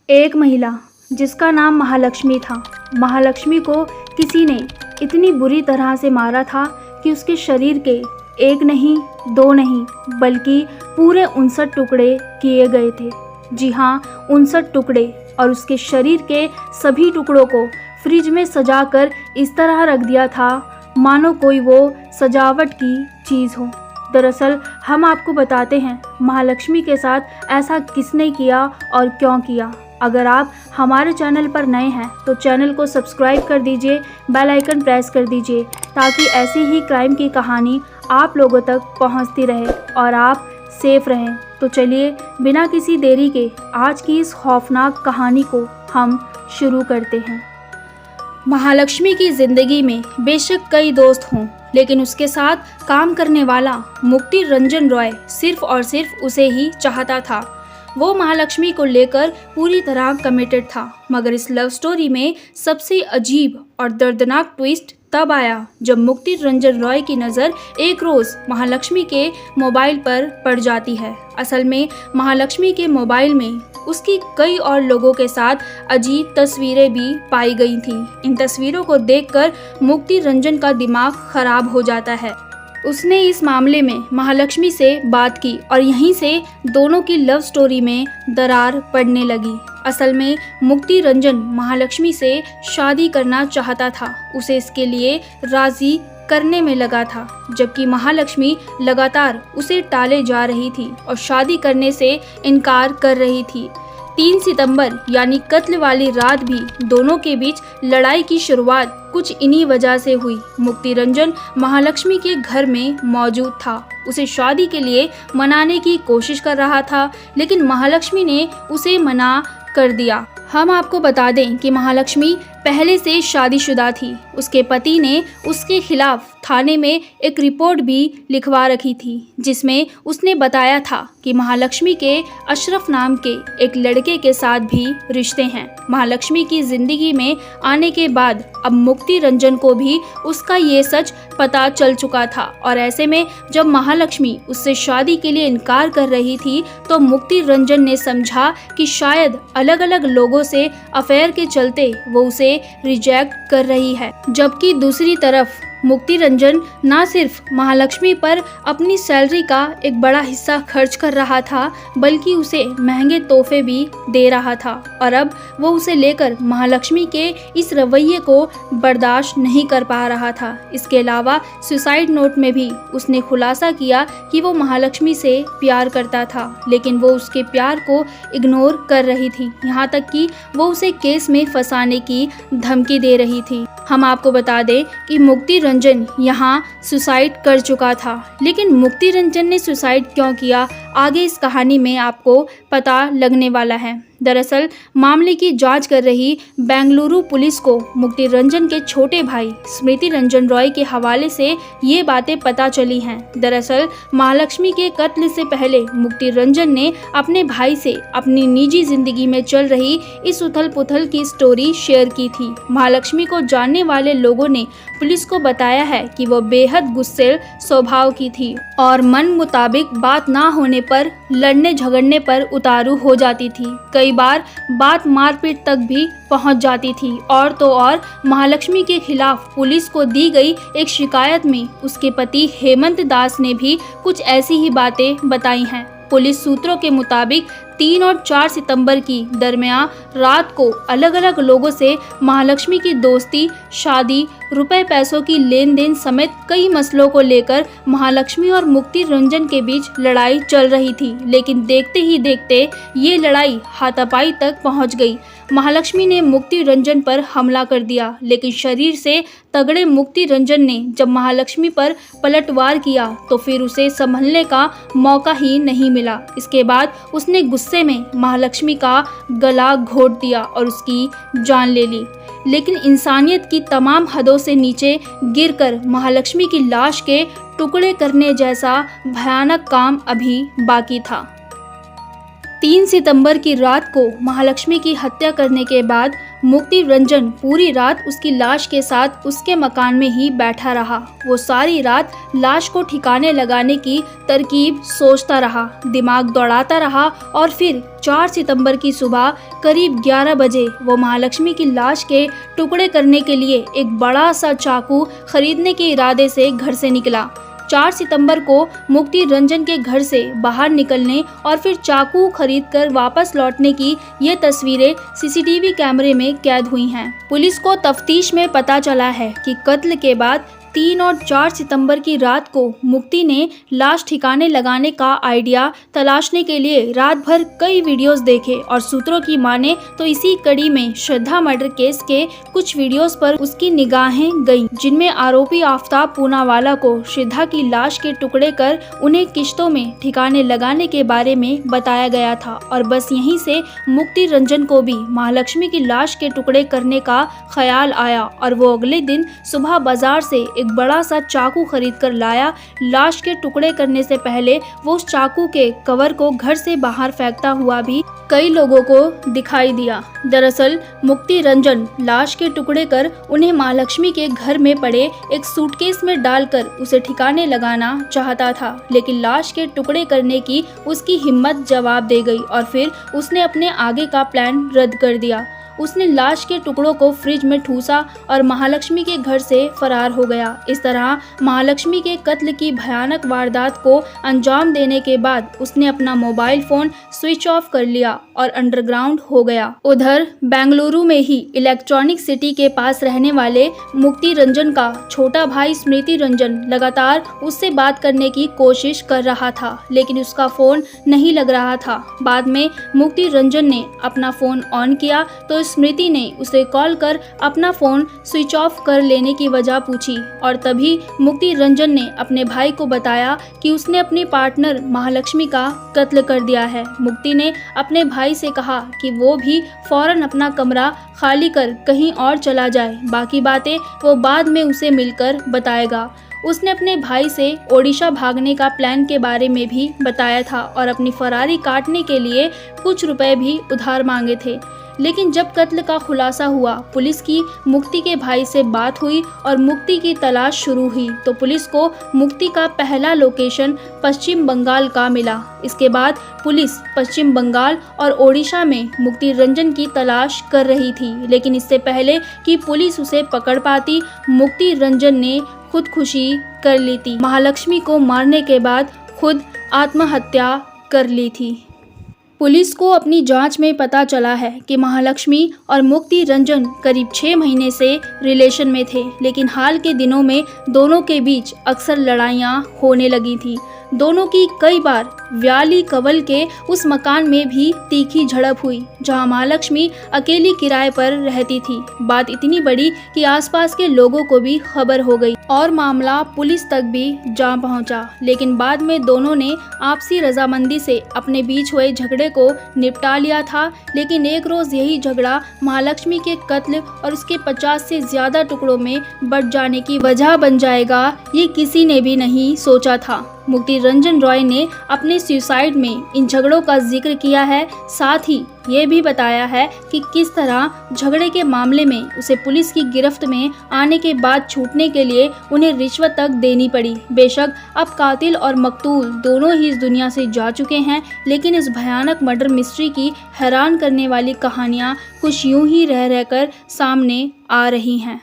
एक महिला जिसका नाम महालक्ष्मी था। महालक्ष्मी को किसी ने इतनी बुरी तरह से मारा था कि उसके शरीर के एक नहीं, दो नहीं, बल्कि पूरे 59 टुकड़े किए गए थे। जी हाँ, 59 टुकड़े। और उसके शरीर के सभी टुकड़ों को फ्रिज में सजाकर इस तरह रख दिया था मानो कोई वो सजावट की चीज़ हो। दरअसल हम आपको बताते हैं महालक्ष्मी के साथ ऐसा किसने किया और क्यों किया। अगर आप हमारे चैनल पर नए हैं तो चैनल को सब्सक्राइब कर दीजिए, बेल आइकन प्रेस कर दीजिए ताकि ऐसी ही क्राइम की कहानी आप लोगों तक पहुंचती रहे और आप सेफ रहें। तो चलिए बिना किसी देरी के आज की इस खौफनाक कहानी को हम शुरू करते हैं। महालक्ष्मी की ज़िंदगी में बेशक कई दोस्त हों, लेकिन उसके साथ काम करने वाला मुक्ति रंजन रॉय सिर्फ और सिर्फ उसे ही चाहता था। वो महालक्ष्मी को लेकर पूरी तरह कमिटेड था। मगर इस लव स्टोरी में सबसे अजीब और दर्दनाक ट्विस्ट तब आया जब मुक्ति रंजन रॉय की नज़र एक रोज़ महालक्ष्मी के मोबाइल पर पड़ जाती है। असल में महालक्ष्मी के मोबाइल में उसकी कई और लोगों के साथ अजीब तस्वीरें भी पाई गई थीं। इन तस्वीरों को देखकर मुक्ति रंजन का दिमाग खराब हो जाता है। उसने इस मामले में महालक्ष्मी से बात की और यहीं से दोनों की लव स्टोरी में दरार पड़ने लगी। असल में मुक्ति रंजन महालक्ष्मी से शादी करना चाहता था, उसे इसके लिए राजी करने में लगा था, जबकि महालक्ष्मी लगातार उसे टाले जा रही थी और शादी करने से इनकार कर रही थी। 3 सितंबर यानी कत्ल वाली रात भी दोनों के बीच लड़ाई की शुरुआत कुछ इन्हीं वजह से हुई। मुक्ति रंजन महालक्ष्मी के घर में मौजूद था, उसे शादी के लिए मनाने की कोशिश कर रहा था, लेकिन महालक्ष्मी ने उसे मना कर दिया। हम आपको बता दें कि महालक्ष्मी पहले से शादीशुदा थी। उसके पति ने उसके खिलाफ थाने में एक रिपोर्ट भी लिखवा रखी थी, जिसमें उसने बताया था कि महालक्ष्मी के अशरफ नाम के एक लड़के के साथ भी रिश्ते हैं। महालक्ष्मी की जिंदगी में आने के बाद अब मुक्ति रंजन को भी उसका ये सच पता चल चुका था और ऐसे में जब महालक्ष्मी उससे शादी के लिए इनकार कर रही थी तो मुक्ति रंजन ने समझा कि शायद अलग अलग लोगों से अफेयर के चलते वो उसे रिजेक्ट कर रही है। जबकि दूसरी तरफ मुक्ति रंजन न सिर्फ महालक्ष्मी पर अपनी सैलरी का एक बड़ा हिस्सा खर्च कर रहा था, बल्कि उसे महंगे तोहफे भी दे रहा था और अब वो उसे लेकर महालक्ष्मी के इस रवैये को बर्दाश्त नहीं कर पा रहा था। इसके अलावा सुसाइड नोट में भी उसने खुलासा किया कि वो महालक्ष्मी से प्यार करता था, लेकिन वो उसके प्यार को इग्नोर कर रही थी, यहाँ तक कि वो उसे केस में फंसाने की धमकी दे रही थी। हम आपको बता दें कि मुक्ति रंजन यहाँ सुसाइड कर चुका था, लेकिन मुक्ति रंजन ने सुसाइड क्यों किया आगे इस कहानी में आपको पता लगने वाला है। दरअसल मामले की जांच कर रही बेंगलुरु पुलिस को मुक्ति रंजन के छोटे भाई स्मृति रंजन रॉय के हवाले से ये बातें पता चली हैं। दरअसल महालक्ष्मी के कत्ल से पहले मुक्ति रंजन ने अपने भाई से अपनी निजी जिंदगी में चल रही इस उथल पुथल की स्टोरी शेयर की थी। महालक्ष्मी को जानने वाले लोगों ने पुलिस को बताया है कि वो बेहद गुस्सैल स्वभाव की थी और मन मुताबिक बात ना होने पर लड़ने झगड़ने पर उतारू हो जाती थी। कई बार बात मारपीट तक भी पहुंच जाती थी और तो और महालक्ष्मी के खिलाफ पुलिस को दी गई एक शिकायत में उसके पति हेमंत दास ने भी कुछ ऐसी ही बातें बताई हैं। पुलिस सूत्रों के मुताबिक 3 और 4 सितंबर की दरमियान रात को अलग अलग लोगों से महालक्ष्मी की दोस्ती, शादी, रुपए पैसों की लेन देन समेत कई मसलों को लेकर महालक्ष्मी और मुक्ति रंजन के बीच लड़ाई चल रही थी। लेकिन देखते ही देखते ये लड़ाई हाथापाई तक पहुंच गई। महालक्ष्मी ने मुक्ति रंजन पर हमला कर दिया, लेकिन शरीर से तगड़े मुक्ति रंजन ने जब महालक्ष्मी पर पलटवार किया तो फिर उसे संभलने का मौका ही नहीं मिला। इसके बाद उसने गुस्से में महालक्ष्मी का गला घोट दिया और उसकी जान ले ली। लेकिन इंसानियत की तमाम हदों से नीचे गिरकर महालक्ष्मी की लाश के टुकड़े करने जैसा भयानक काम अभी बाकी था। 3 सितंबर की रात को महालक्ष्मी की हत्या करने के बाद मुक्ति रंजन पूरी रात उसकी लाश के साथ उसके मकान में ही बैठा रहा। वो सारी रात लाश को ठिकाने लगाने की तरकीब सोचता रहा, दिमाग दौड़ाता रहा और फिर 4 सितंबर की सुबह करीब 11 बजे वो महालक्ष्मी की लाश के टुकड़े करने के लिए एक बड़ा सा चाकू खरीदने के इरादे से घर से निकला। 4 सितंबर को मुक्ति रंजन के घर से बाहर निकलने और फिर चाकू खरीदकर वापस लौटने की ये तस्वीरें सीसीटीवी कैमरे में कैद हुई हैं। पुलिस को तफ्तीश में पता चला है कि कत्ल के बाद 3 और 4 सितंबर की रात को मुक्ति ने लाश ठिकाने लगाने का आइडिया तलाशने के लिए रात भर कई वीडियोस देखे और सूत्रों की माने तो इसी कड़ी में श्रद्धा मर्डर केस के कुछ वीडियोस पर उसकी निगाहें गईं, जिनमें आरोपी आफ्ताब पूनावाला को श्रद्धा की लाश के टुकड़े कर उन्हें किश्तों में ठिकाने लगाने के बारे में बताया गया था। और बस यहीं से मुक्ति रंजन को भी महालक्ष्मी की लाश के टुकड़े करने का ख्याल आया और वो अगले दिन सुबह बाजार से एक बड़ा सा चाकू खरीद कर लाया। लाश के टुकड़े करने से पहले वो उस चाकू के कवर को घर से बाहर फेंकता हुआ भी कई लोगों को दिखाई दिया। दरअसल मुक्ति रंजन लाश के टुकड़े कर उन्हें महालक्ष्मी के घर में पड़े एक सूटकेस में डालकर उसे ठिकाने लगाना चाहता था, लेकिन लाश के टुकड़े करने की उसकी हिम्मत जवाब दे गई और फिर उसने अपने आगे का प्लान रद्द कर दिया। उसने लाश के टुकड़ों को फ्रिज में ठूसा और महालक्ष्मी के घर से फरार हो गया। इस तरह महालक्ष्मी के कत्ल की भयानक वारदात को अंजाम देने के बाद उसने अपना मोबाइल फोन स्विच ऑफ कर लिया और अंडरग्राउंड हो गया। उधर बेंगलुरु में ही इलेक्ट्रॉनिक सिटी के पास रहने वाले मुक्ति रंजन का छोटा भाई स्मृति रंजन लगातार उससे बात करने की कोशिश कर रहा था, लेकिन उसका फोन नहीं लग रहा था। बाद में मुक्ति रंजन ने अपना फोन ऑन किया तो स्मृति ने उसे कॉल कर अपना फोन स्विच ऑफ कर लेने की वजह पूछी और तभी मुक्ति रंजन ने अपने भाई को बताया कि उसने अपनी पार्टनर महालक्ष्मी का कत्ल कर दिया है। मुक्ति ने अपने भाई से कहा कि वो भी फौरन अपना कमरा खाली कर कहीं और चला जाए, बाकी बातें वो बाद में उसे मिलकर बताएगा। उसने अपने भाई से ओडिशा भागने का प्लान के बारे में भी बताया था और अपनी फरारी काटने के लिए कुछ रुपए भी उधार मांगे थे। लेकिन जब कत्ल का खुलासा हुआ, पुलिस की मुक्ति के भाई से बात हुई और मुक्ति की तलाश शुरू हुई तो पुलिस को मुक्ति का पहला लोकेशन पश्चिम बंगाल का मिला। इसके बाद पुलिस पश्चिम बंगाल और ओडिशा में मुक्ति रंजन की तलाश कर रही थी, लेकिन इससे पहले कि पुलिस उसे पकड़ पाती, मुक्ति रंजन ने खुदकुशी कर ली थी। महालक्ष्मी को मारने के बाद खुद आत्महत्या कर ली थी। पुलिस को अपनी जांच में पता चला है कि महालक्ष्मी और मुक्ति रंजन करीब 6 महीने से रिलेशन में थे, लेकिन हाल के दिनों में दोनों के बीच अक्सर लड़ाइयाँ होने लगी थी। दोनों की कई बार व्याली कवल के उस मकान में भी तीखी झड़प हुई जहां महालक्ष्मी अकेली किराए पर रहती थी। बात इतनी बड़ी कि आसपास के लोगों को भी खबर हो गई और मामला पुलिस तक भी जा पहुंचा, लेकिन बाद में दोनों ने आपसी रजामंदी से अपने बीच हुए झगड़े को निपटा लिया था। लेकिन एक रोज यही झगड़ा महालक्ष्मी के कत्ल और उसके 50 से ज्यादा टुकड़ों में बंट जाने की वजह बन जाएगा, ये किसी ने भी नहीं सोचा था। मुक्ति रंजन रॉय ने अपने सुसाइड में इन झगड़ों का जिक्र किया है, साथ ही ये भी बताया है कि किस तरह झगड़े के मामले में उसे पुलिस की गिरफ्त में आने के बाद छूटने के लिए उन्हें रिश्वत तक देनी पड़ी। बेशक अब कातिल और मकतूल दोनों ही इस दुनिया से जा चुके हैं, लेकिन इस भयानक मर्डर मिस्ट्री की हैरान करने वाली कहानियाँ कुछ यूं ही रह रहकर सामने आ रही हैं।